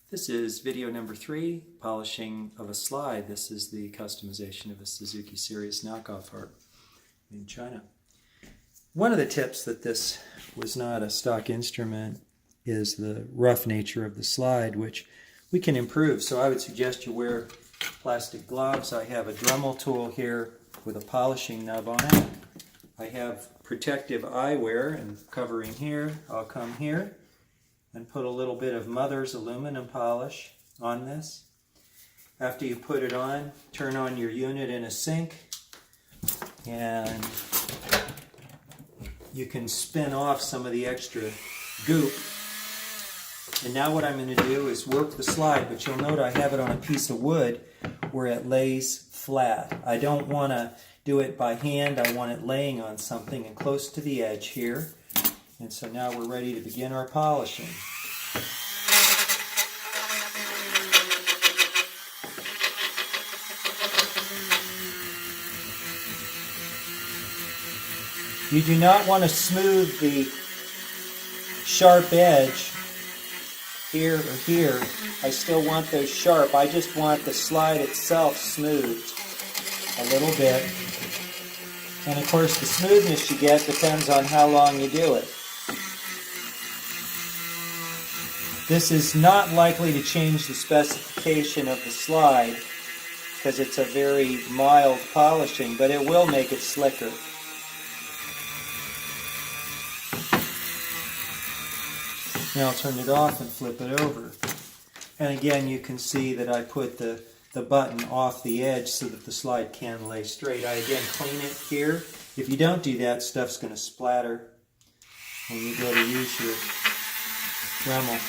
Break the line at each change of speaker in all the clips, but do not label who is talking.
This is video number 3, polishing of a slide. This is the customization of a Suzuki Sirus knockoff harp in China. One of the tips that this was not a stock instrument is the rough nature of the slide, which we can improve. So I would suggest you wear plastic gloves. I have a Dremel tool here with a polishing nub on it. I have protective eyewear and covering here. I'll come here and put a little bit of Mother's aluminum polish on this. After you put it on, turn on your unit in a sink and you can spin off some of the extra goop. And now what I'm going to do is work the slide, but you'll note I have it on a piece of wood where it lays flat. I don't want to do it by hand. I want it laying on something and close to the edge here. And so now we're ready to begin our polishing. You do not want to smooth the sharp edge here or here. I still want those sharp. I just want the slide itself smoothed a little bit. And of course the smoothness you get depends on how long you do it. This is not likely to change the specification of the slide because it's a very mild polishing, but it will make it slicker. Now I'll turn it off and flip it over. And again, you can see that I put the button off the edge so that the slide can lay straight. I again clean it here. If you don't do that, stuff's going to splatter when you go to use your Dremel.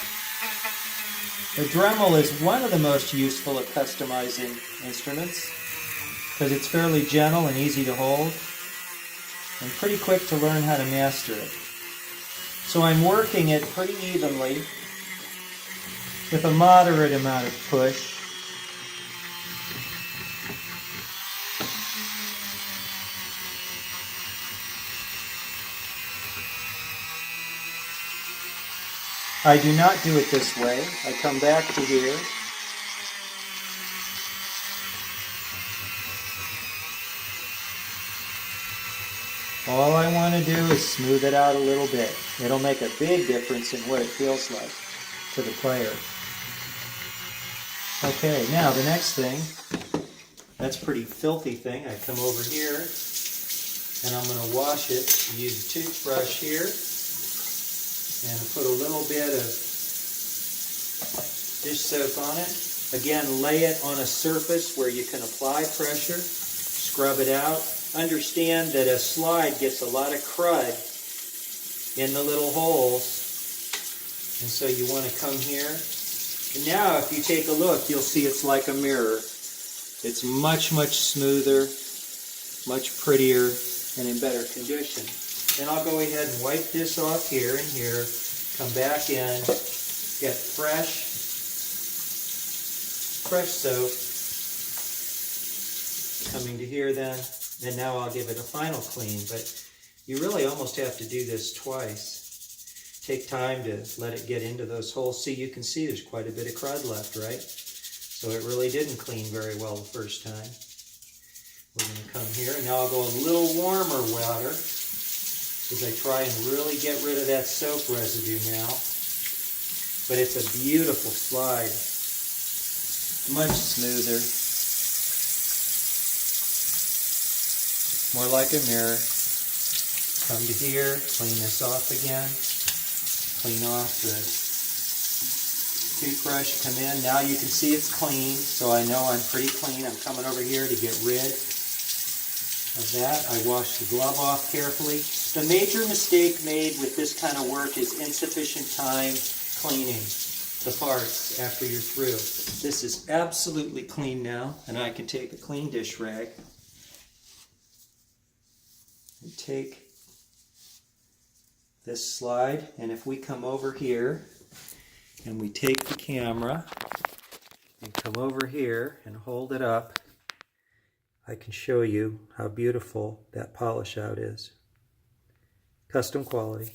The Dremel is one of the most useful at customizing instruments because it's fairly gentle and easy to hold and pretty quick to learn how to master it. So I'm working it pretty evenly with a moderate amount of push. I do not do it this way. I come back to here. All I want to do is smooth it out a little bit. It'll make a big difference in what it feels like to the player. Okay, now the next thing, that's a pretty filthy thing. I come over here and I'm going to wash it. Use a toothbrush here. And put a little bit of dish soap on it. Again, lay it on a surface where you can apply pressure. Scrub it out. Understand that a slide gets a lot of crud in the little holes. And so you want to come here. And now if you take a look, you'll see it's like a mirror. It's much, much smoother, much prettier, and in better condition. Then I'll go ahead and wipe this off here and here, come back in, get fresh soap, coming to here then, and now I'll give it a final clean. But you really almost have to do this twice. Take time to let it get into those holes. See, you can see there's quite a bit of crud left, right? So it really didn't clean very well the first time. We're going to come here, and now I'll go a little warmer water, as I try and really get rid of that soap residue now. But it's a beautiful slide. Much smoother. More like a mirror. Come to here, clean this off again. Clean off the toothbrush, come in. Now you can see it's clean, so I know I'm pretty clean. I'm coming over here to get rid of that. I wash the glove off carefully. The major mistake made with this kind of work is insufficient time cleaning the parts after you're through. This is absolutely clean now, and I can take a clean dish rag and take this slide, and if we come over here and we take the camera and come over here and hold it up, I can show you how beautiful that polish out is. Custom quality.